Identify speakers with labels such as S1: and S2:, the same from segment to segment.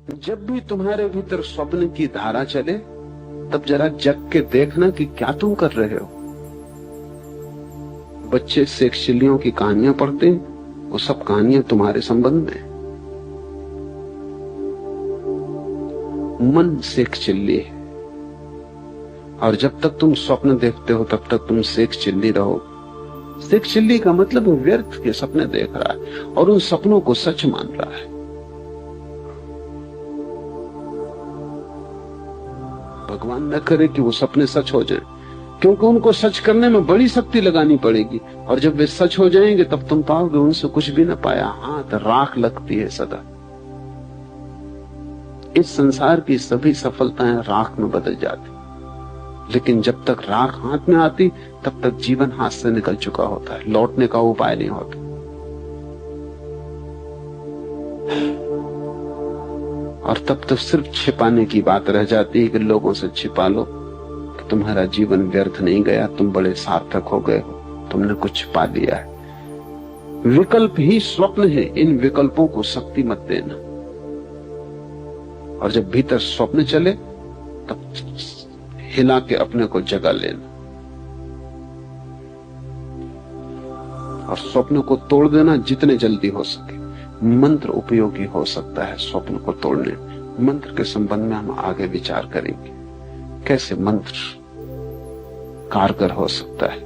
S1: जब भी तुम्हारे भीतर स्वप्न की धारा चले, तब जरा जग के देखना कि क्या तुम कर रहे हो। बच्चे शेक्सपियर की कहानियां पढ़ते हैं, वो सब कहानियां तुम्हारे संबंध में। मन शेक्सपियर है, और जब तक तुम स्वप्न देखते हो तब तक तुम शेक्सपियर रहो। शेक्सपियर का मतलब व्यर्थ के सपने देख रहा है और उन सपनों को सच मान रहा है। भगवान न करे कि वो सपने सच हो जाएं, क्योंकि उनको सच करने में बड़ी शक्ति लगानी पड़ेगी, और जब वे सच हो जाएंगे तब तुम पाओगे उनसे कुछ भी न पाया। हाथ राख लगती है सदा। इस संसार की सभी सफलताएं राख में बदल जाती, लेकिन जब तक राख हाथ में आती तब तक जीवन हाथ से निकल चुका होता है, लौटने का उपाय नहीं होता। और तब तो सिर्फ छिपाने की बात रह जाती है कि लोगों से छिपा लो कि तुम्हारा जीवन व्यर्थ नहीं गया, तुम बड़े सार्थक हो गए हो, तुमने कुछ पा लिया है। विकल्प ही स्वप्न है, इन विकल्पों को शक्ति मत देना। और जब भीतर स्वप्न चले तब हिला के अपने को जगा लेना, और स्वप्न को तोड़ देना जितने जल्दी हो सके। मंत्र उपयोगी हो सकता है स्वप्न को तोड़ने। मंत्र के संबंध में हम आगे विचार करेंगे, कैसे मंत्र कारगर हो सकता है।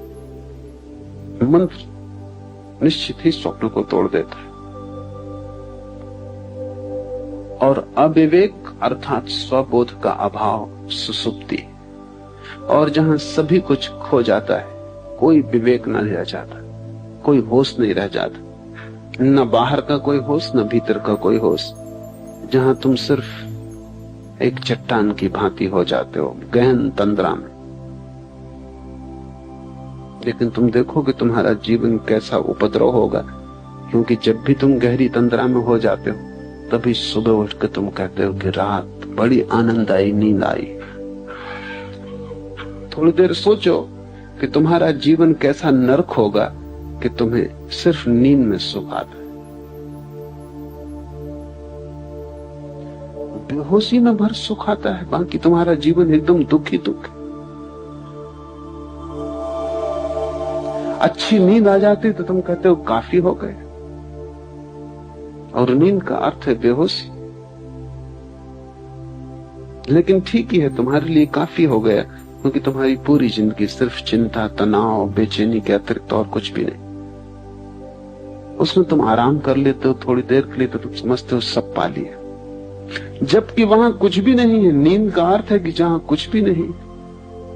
S1: मंत्र निश्चित ही स्वप्न को तोड़ देता है। और अविवेक अर्थात स्वबोध का अभाव सुसुप्ति, और जहां सभी कुछ खो जाता है, कोई विवेक न रह जाता, कोई होश नहीं रह जाता, न बाहर का कोई होश न भीतर का कोई होश, जहां तुम सिर्फ एक चट्टान की भांति हो जाते हो गहन तंद्रा में। लेकिन तुम देखो कि तुम्हारा जीवन कैसा उपद्रव होगा, क्योंकि जब भी तुम गहरी तंद्रा में हो जाते हो तभी सुबह उठ के तुम कहते हो कि रात बड़ी आनंददायी नींद आई। थोड़ी देर सोचो कि तुम्हारा जीवन कैसा नरक होगा कि तुम्हें सिर्फ नींद में सुख आता है। बेहोशी में भर सुख आता है, बाकी तुम्हारा जीवन एकदम दुखी दुख है। अच्छी नींद आ जाती तो तुम कहते हो काफी हो गए, और नींद का अर्थ है बेहोशी। लेकिन ठीक ही है, तुम्हारे लिए काफी हो गया, क्योंकि तुम्हारी पूरी जिंदगी सिर्फ चिंता, तनाव, बेचैनी के अतिरिक्त और कुछ भी नहीं। उसमें तुम आराम कर लेते हो थोड़ी देर के लिए, तो तुम समझते हो सब पा लिया, जबकि वहां कुछ भी नहीं है। नींद का अर्थ है कि जहां कुछ भी नहीं,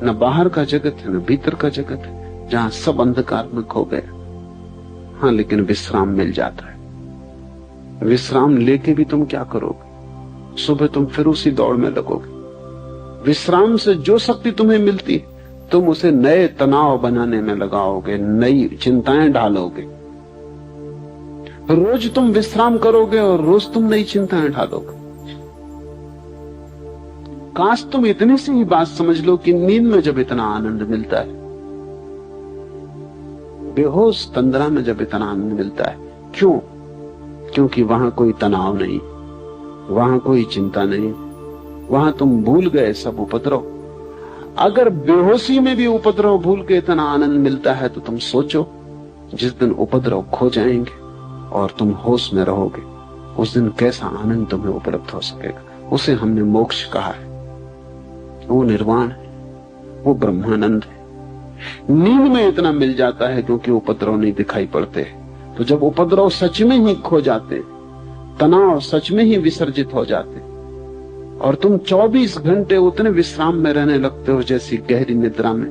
S1: न बाहर का जगत है न भीतर का जगत है, जहां सब अंधकार में खो गया। हाँ, लेकिन विश्राम मिल जाता है। विश्राम लेके भी तुम क्या करोगे? सुबह तुम फिर उसी दौड़ में लगोगे। विश्राम से जो शक्ति तुम्हें मिलती तुम उसे नए तनाव बनाने में लगाओगे, नई चिंताएं डालोगे। रोज तुम विश्राम करोगे और रोज तुम नई चिंताएं डालोगे। काश तुम इतनी सी ही बात समझ लो कि नींद में जब इतना आनंद मिलता है, बेहोश तंद्रा में जब इतना आनंद मिलता है, क्यों? क्योंकि वहां कोई तनाव नहीं, वहां कोई चिंता नहीं, वहां तुम भूल गए सब उपद्रव। अगर बेहोशी में भी उपद्रव भूल के इतना आनंद मिलता है तो तुम सोचो, जिस दिन उपद्रव खो जाएंगे और तुम होश में रहोगे, उस दिन कैसा आनंद तुम्हें उपलब्ध हो सकेगा। उसे हमने मोक्ष कहा है, वो निर्वाण है, वो ब्रह्मानंद है। नींद में इतना मिल जाता है क्योंकि उपद्रव नहीं दिखाई पड़ते। तो जब उपद्रव सच में ही खो जाते, तनाव सच में ही विसर्जित हो जाते, और तुम 24 घंटे उतने विश्राम में रहने लगते हो जैसी गहरी निद्रा में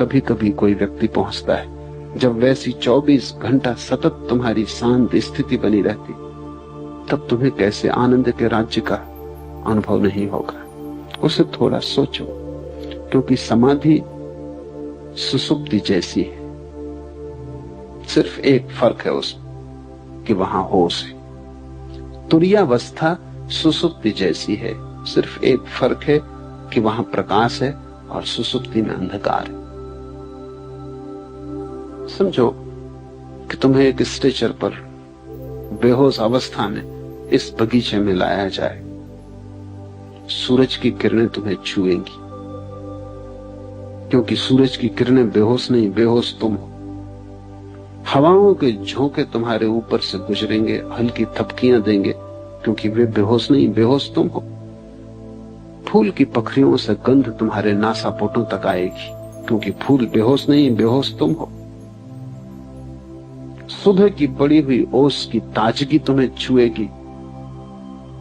S1: कभी कभी कोई व्यक्ति पहुंचता है। जब वैसी 24 घंटा सतत तुम्हारी शांत स्थिति बनी रहती, तब तुम्हें कैसे आनंद के राज्य का अनुभव नहीं होगा? उसे थोड़ा सोचो, क्योंकि समाधि सुसुप्ति जैसी है। सिर्फ एक फर्क है उसमें कि वहां होश है। तुरीयावस्था सुसुप्ति जैसी है, सिर्फ एक फर्क है कि वहां प्रकाश है और सुसुप्ति में अंधकार है। समझो कि तुम्हें एक स्ट्रेचर पर बेहोश अवस्था में इस बगीचे में लाया जाए, सूरज की किरणें तुम्हें छुएंगी, क्योंकि सूरज की किरणें बेहोश नहीं, बेहोश तुम हो। हवाओं के झोंके तुम्हारे ऊपर से गुजरेंगे, हल्की थपकियां देंगे, क्योंकि वे बेहोश नहीं, बेहोश तुम हो। फूल की पखरियों से गंध तुम्हारे नासापुटों तक आएगी, क्योंकि फूल बेहोश नहीं, बेहोश तुम हो। सुबह की पड़ी हुई ओस की ताजगी तुम्हें छुएगी,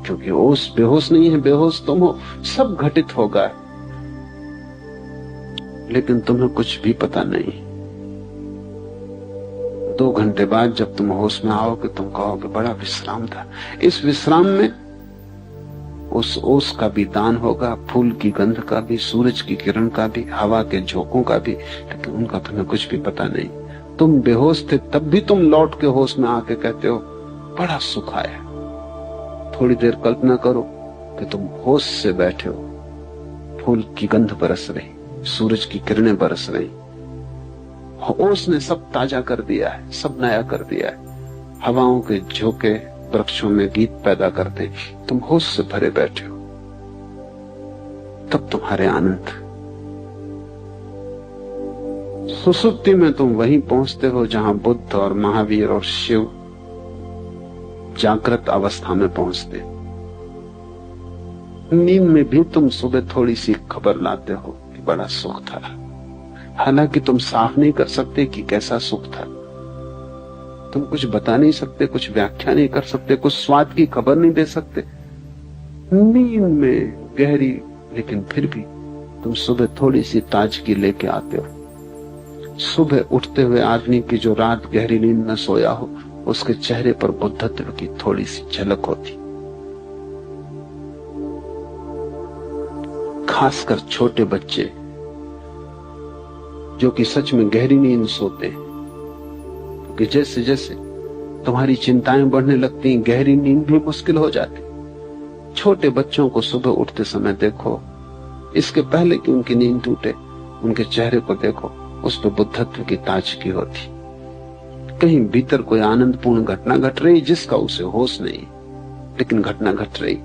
S1: क्योंकि ओस बेहोश नहीं है, बेहोश तुम हो। सब घटित होगा, लेकिन तुम्हें कुछ भी पता नहीं। 2 घंटे बाद जब तुम होश में आओगे, तुम कहोगे बड़ा विश्राम था। इस विश्राम में उस ओस का भी दान होगा, फूल की गंध का भी, सूरज की किरण का भी, हवा के झोंकों का भी, लेकिन उनका तुम्हें कुछ भी पता नहीं। तुम बेहोश थे, तब भी तुम लौट के होश में आके कहते हो बड़ा सुख आया। थोड़ी देर कल्पना करो कि तुम होश से बैठे हो, फूल की गंध बरस रही, सूरज की किरणें बरस रही, होश ने सब ताजा कर दिया है, सब नया कर दिया है। हवाओं के झोंके वृक्षों में गीत पैदा करते, तुम होश से भरे बैठे हो। तब तुम्हारे आनंद। सुसुप्ति में तुम वहीं पहुंचते हो जहां बुद्ध और महावीर और शिव जागृत अवस्था में पहुंचते। नींद में भी तुम सुबह थोड़ी सी खबर लाते हो कि बड़ा सुख था, हालांकि तुम साफ नहीं कर सकते कि कैसा सुख था। तुम कुछ बता नहीं सकते, कुछ व्याख्या नहीं कर सकते, कुछ स्वाद की खबर नहीं दे सकते। नींद में गहरी, लेकिन फिर भी तुम सुबह थोड़ी सी ताजगी लेके आते हो। सुबह उठते हुए आदमी की जो रात गहरी नींद में सोया हो, उसके चेहरे पर बुद्धत्व की थोड़ी सी झलक होती। खासकर छोटे बच्चे जो कि सच में गहरी नींद सोते हैं, कि जैसे जैसे तुम्हारी चिंताएं बढ़ने लगती, गहरी नींद भी मुश्किल हो जाती। छोटे बच्चों को सुबह उठते समय देखो, इसके पहले कि उनकी नींद टूटे, उनके चेहरे को देखो, उस पर बुद्धत्व की ताजगी होती। कहीं भीतर कोई आनंदपूर्ण घटना घट रही जिसका उसे होश नहीं, लेकिन घटना घट रही।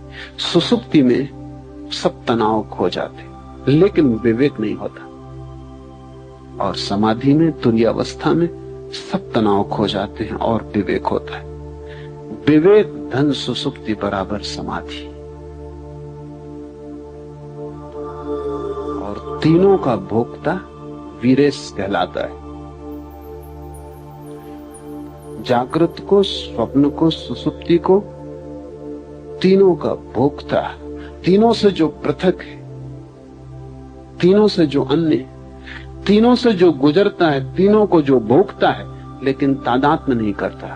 S1: सुसुप्ति में सब तनाव खो जाते, लेकिन विवेक नहीं होता। और समाधि में, तुरीयावस्था में सब तनाव खो जाते हैं और विवेक होता है। विवेक धन सुसुप्ति बराबर समाधि। और तीनों का भोक्ता वीरेश कहलाता है। जागृत को, स्वप्न को, सुसुप्ति को, तीनों का भोक्ता, तीनों से जो पृथक है, तीनों से जो अन्य, तीनों से जो गुजरता है, तीनों को जो भोगता है लेकिन तादात्म्य नहीं करता,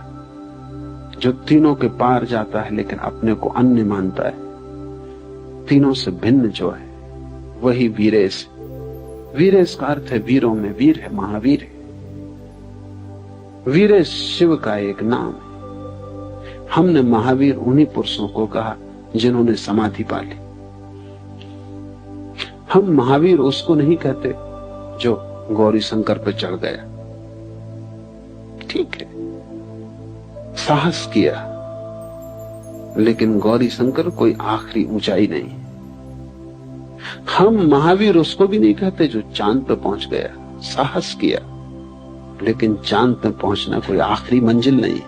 S1: जो तीनों के पार जाता है लेकिन अपने को अन्य मानता है, तीनों से भिन्न जो है वही वीरेश। वीरेश का अर्थ है वीरों में वीर है, महावीर है। वीरेश शिव का एक नाम है। हमने महावीर उन्हीं पुरुषों को कहा जिन्होंने समाधि पा ली। हम महावीर उसको नहीं कहते जो गौरी शंकर पर चढ़ गया। ठीक है, साहस किया, लेकिन गौरी शंकर कोई आखिरी ऊंचाई नहीं। हम महावीर उसको भी नहीं कहते जो चांद पर पहुंच गया। साहस किया, लेकिन चांद पर पहुंचना कोई आखिरी मंजिल नहीं।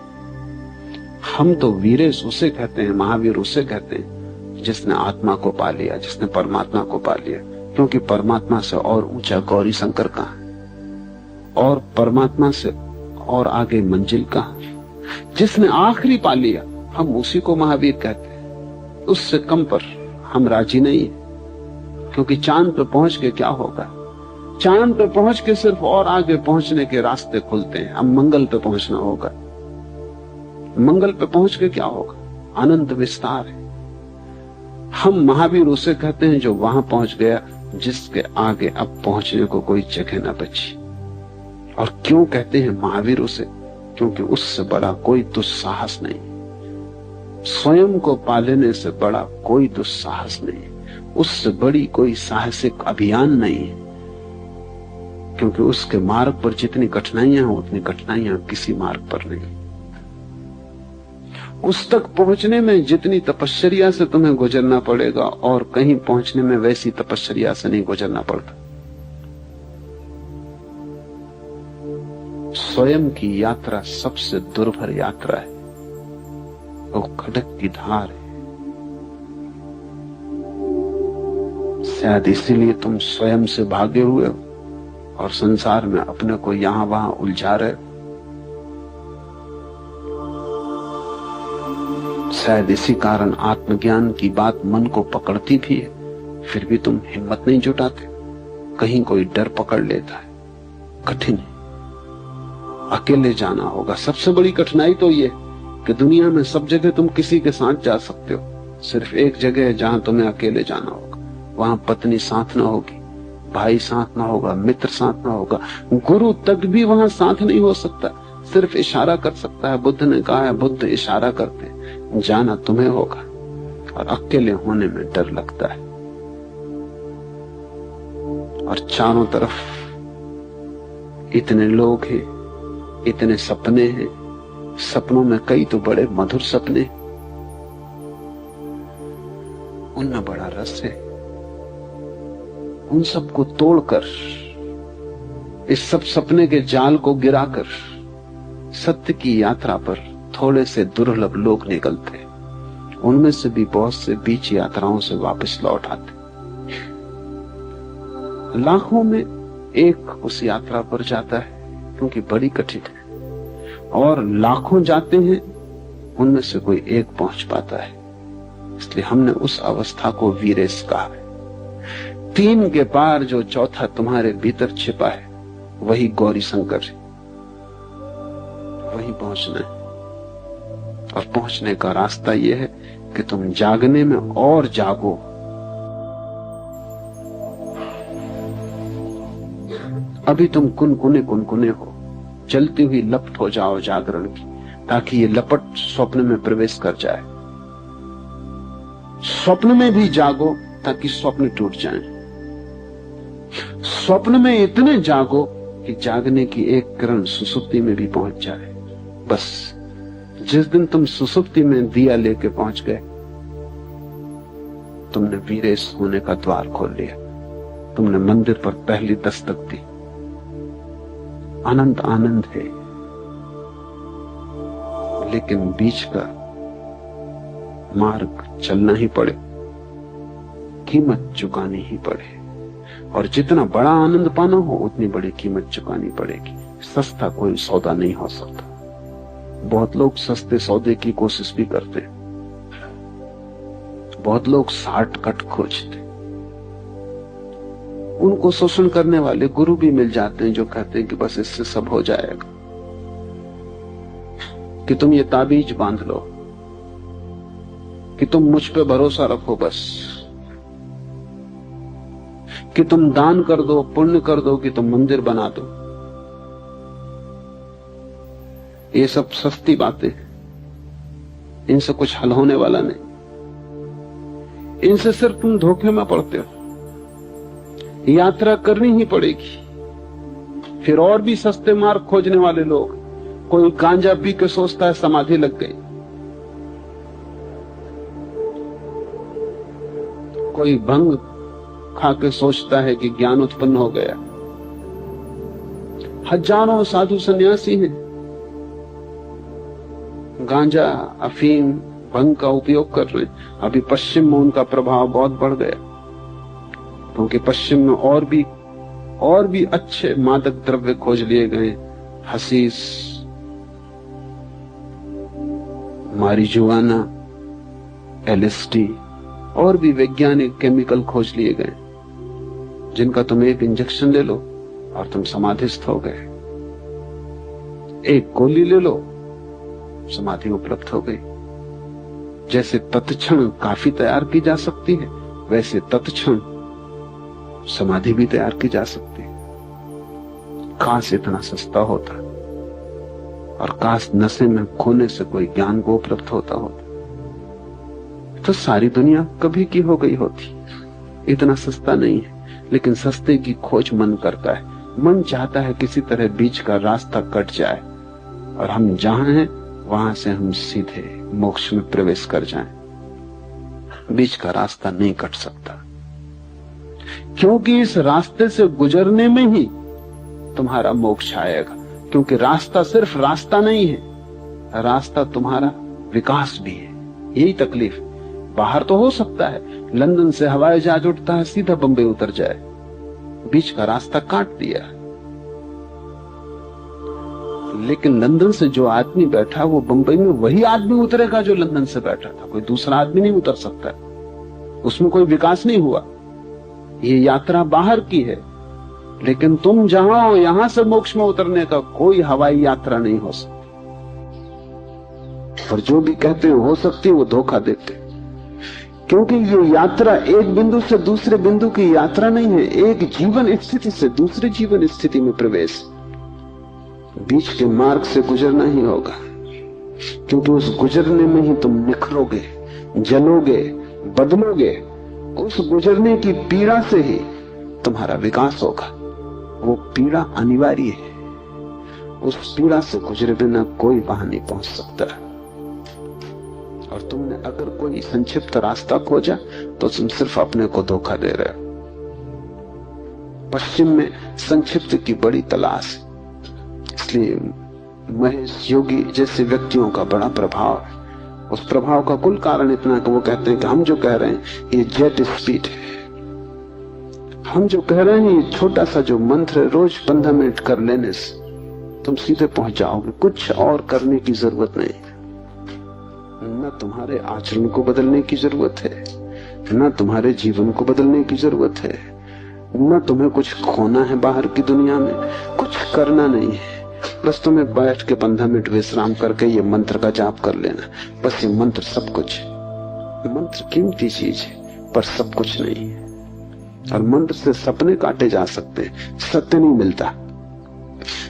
S1: हम तो वीरेश उसे कहते हैं, महावीर उसे कहते हैं जिसने आत्मा को पा लिया, जिसने परमात्मा को पा लिया। क्योंकि परमात्मा से और ऊंचा गौरी शंकर कहां, और परमात्मा से और आगे मंजिल कहां। जिसने आखिरी पा लिया, हम उसी को महावीर कहते हैं। उससे कम पर हम राजी नहीं है, क्योंकि चांद पे पहुंच के क्या होगा? चांद पे पहुंच के सिर्फ और आगे पहुंचने के रास्ते खुलते हैं। अब मंगल पे पहुंचना होगा। मंगल पे पहुंच के क्या होगा? अनंत विस्तार है। हम महावीर उसे कहते हैं जो वहां पहुंच गया जिसके आगे अब पहुंचने को कोई जगह न बची। और क्यों कहते हैं महावीर उसे? क्योंकि उससे बड़ा कोई दुस्साहस नहीं, स्वयं को पा लेने से बड़ा कोई दुस्साहस नहीं, उससे बड़ी कोई साहसिक अभियान नहीं है। क्योंकि उसके मार्ग पर जितनी कठिनाइयां हैं उतनी कठिनाइयां किसी मार्ग पर नहीं। उस तक पहुंचने में जितनी तपश्चर्या से तुम्हें गुजरना पड़ेगा और कहीं पहुंचने में वैसी तपश्चर्या से नहीं गुजरना पड़ता। स्वयं की यात्रा सबसे दुर्भर यात्रा है, वो खडक की धार है। शायद इसीलिए तुम स्वयं से भागे हुए हो और संसार में अपने को यहां वहां उलझा रहे हो। शायद इसी कारण आत्मज्ञान की बात मन को पकड़ती भी है, फिर भी तुम हिम्मत नहीं जुटाते। कहीं कोई डर पकड़ लेता है। कठिन है, अकेले जाना होगा। सबसे बड़ी कठिनाई तो ये कि दुनिया में सब जगह तुम किसी के साथ जा सकते हो, सिर्फ एक जगह है जहां तुम्हें अकेले जाना होगा। वहां पत्नी साथ ना होगी, भाई साथ ना होगा, मित्र साथ ना होगा, गुरु तक भी वहां साथ नहीं हो सकता, सिर्फ इशारा कर सकता है। बुद्ध ने कहा है, बुद्ध इशारा करते हैं, जाना तुम्हें होगा। और अकेले होने में डर लगता है। और चारों तरफ इतने लोग हैं, इतने सपने हैं, सपनों में कई तो बड़े मधुर सपने, उनमें बड़ा रस है। उन सबको तोड़कर, इस सब सपने के जाल को गिराकर सत्य की यात्रा पर थोड़े से दुर्लभ लोग निकलते। उनमें से भी बहुत से बीच यात्राओं से वापस लौट आते। लाखों में एक उस यात्रा पर जाता है, क्योंकि बड़ी कठिन है। और लाखों जाते हैं, उनमें से कोई एक पहुंच पाता है। इसलिए हमने उस अवस्था को वीरेश कहा है। 3 के पार जो चौथा तुम्हारे भीतर छिपा है, वही गौरी शंकर है, वही पहुंचना है। और पहुंचने का रास्ता यह है कि तुम जागने में और जागो। अभी तुम कुनकुने हो, चलती हुई लपट हो जाओ जागरण की, ताकि ये लपट स्वप्न में प्रवेश कर जाए। स्वप्न में भी जागो ताकि स्वप्न टूट जाएं। स्वप्न में इतने जागो कि जागने की एक किरण सुसुप्ति में भी पहुंच जाए। बस जिस दिन तुम सुसुप्ति में दिया लेके पहुंच गए, तुमने वीरेश होने का द्वार खोल लिया। तुमने मंदिर पर पहली दस्तक दी। अनंत आनंद है, लेकिन बीच का मार्ग चलना ही पड़े, कीमत चुकानी ही पड़े। और जितना बड़ा आनंद पाना हो, उतनी बड़ी कीमत चुकानी पड़ेगी। सस्ता कोई सौदा नहीं हो सकता। बहुत लोग सस्ते सौदे की कोशिश भी करते हैं। बहुत लोग शॉर्टकट खोजते। उनको शोषण करने वाले गुरु भी मिल जाते हैं, जो कहते हैं कि बस इससे सब हो जाएगा, कि तुम ये ताबीज बांध लो, कि तुम मुझ पे भरोसा रखो, बस कि तुम दान कर दो, पुण्य कर दो, कि तुम मंदिर बना दो। ये सब सस्ती बातें, इनसे कुछ हल होने वाला नहीं। इनसे सिर्फ तुम धोखे में पड़ते हो। यात्रा करनी ही पड़ेगी। फिर और भी सस्ते मार्ग खोजने वाले लोग, कोई गांजा पी के सोचता है समाधि लग गई, कोई भंग खा के सोचता है कि ज्ञान उत्पन्न हो गया। हजारों साधु सन्यासी हैं, गांजा, अफीम, भंग का उपयोग कर रहे हैं। अभी पश्चिम में उनका प्रभाव बहुत बढ़ गया, क्योंकि पश्चिम में और भी अच्छे मादक द्रव्य खोज लिए गए। हसीस, मारिजुआना, एलएसडी और भी वैज्ञानिक केमिकल खोज लिए गए, जिनका तुम एक इंजेक्शन ले लो और तुम समाधिस्थ हो गए। एक गोली ले लो, समाधि उपलब्ध हो गई। जैसे तत्क्षण काफी तैयार की जा सकती है, वैसे तत्क्षण समाधि भी तैयार की जा सकती है। काश इतना सस्ता होता, और काश नशे में खोने से कोई ज्ञान को उपलब्ध होता, तो सारी दुनिया कभी की हो गई होती। इतना सस्ता नहीं है, लेकिन सस्ते की खोज मन करता है। मन चाहता है किसी तरह बीच का रास्ता कट जाए और हम जहां हैं वहां से हम सीधे मोक्ष में प्रवेश कर जाएं। बीच का रास्ता नहीं कट सकता, क्योंकि इस रास्ते से गुजरने में ही तुम्हारा मोक्ष आएगा। क्योंकि रास्ता सिर्फ रास्ता नहीं है, रास्ता तुम्हारा विकास भी है। यही तकलीफ। बाहर तो हो सकता है लंदन से हवाई जहाज उठता है सीधा बंबई उतर जाए, बीच का रास्ता काट दिया। लेकिन लंदन से जो आदमी बैठा वो बंबई में वही आदमी उतरेगा जो लंदन से बैठा था, कोई दूसरा आदमी नहीं उतर सकता। उसमें कोई विकास नहीं हुआ। ये यात्रा बाहर की है, लेकिन तुम जहां हो यहां से मोक्ष में उतरने का कोई हवाई यात्रा नहीं हो सकती। और जो भी कहते हैं हो सकती है, वो धोखा देते हैं। क्योंकि ये यात्रा एक बिंदु से दूसरे बिंदु की यात्रा नहीं है, एक जीवन स्थिति से दूसरे जीवन स्थिति में प्रवेश। बीच के मार्ग से गुजरना ही होगा, क्योंकि उस गुजरने में ही तुम निखरोगे, जलोगे, बदलोगे। उस गुजरने की पीड़ा से ही तुम्हारा विकास होगा। वो पीड़ा अनिवार्य है। उस पीड़ा से गुजरे बिना कोई वहां नहीं पहुंच सकता। और तुमने अगर कोई संक्षिप्त रास्ता खोजा तो तुम सिर्फ अपने को धोखा दे रहे हो। पश्चिम में संक्षिप्त की बड़ी तलाश है, इसलिए महेश योगी जैसे व्यक्तियों का बड़ा प्रभाव है। उस प्रभाव का कुल कारण इतना कि वो कहते हैं कि हम जो कह रहे हैं ये जेट स्पीड है। हम जो कह रहे हैं ये छोटा सा जो मंत्र है, रोज 15 मिनट कर लेने से तुम सीधे पहुंच जाओगे। कुछ और करने की जरूरत नहीं। न तुम्हारे आचरण को बदलने की जरूरत है, न तुम्हारे जीवन को बदलने की जरूरत है, न तुम्हें कुछ खोना है बाहर की दुनिया में। कुछ करना नहीं है, बस तुम्हें बैठ के 15 मिनट विश्राम करके ये मंत्र का जाप कर लेना। बस ये मंत्र सब कुछ है। मंत्र कीमती चीज है पर सब कुछ नहीं है। और मंत्र से सपने काटे जा सकते हैं, सत्य नहीं मिलता।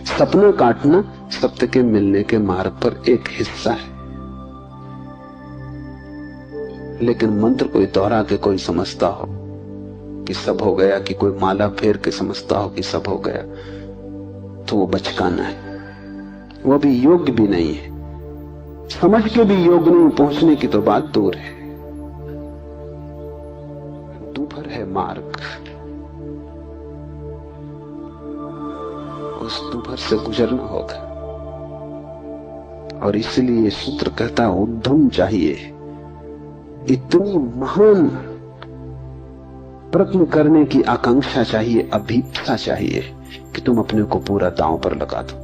S1: सपना काटना सत्य के मिलने के मार्ग पर एक हिस्सा है। लेकिन मंत्र कोई दोहरा के कोई समझता हो कि सब हो गया, कि कोई माला फेर के समझता हो कि सब हो गया, तो वो बचकाना है। वो भी योग्य भी नहीं है। समझ के भी योग्य नहीं, पहुंचने की तो बात दूर है। दूभर है मार्ग, उस दूभर से गुजरना होगा। और इसलिए सूत्र कहता है उद्यम चाहिए, इतनी महान प्रयत्न करने की आकांक्षा चाहिए, अभीपसा चाहिए कि तुम अपने को पूरा दांव पर लगा दो।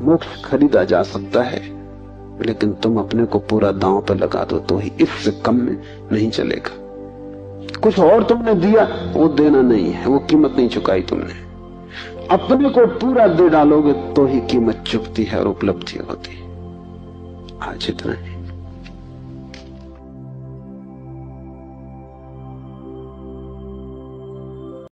S1: मोक्ष खरीदा जा सकता है, लेकिन तुम अपने को पूरा दांव पर लगा दो तो ही, इससे कम में नहीं चलेगा। कुछ और तुमने दिया वो देना नहीं है, वो कीमत नहीं चुकाई तुमने। अपने को पूरा दे डालोगे तो ही कीमत चुकती है और उपलब्धि होती है। आज इतना ही।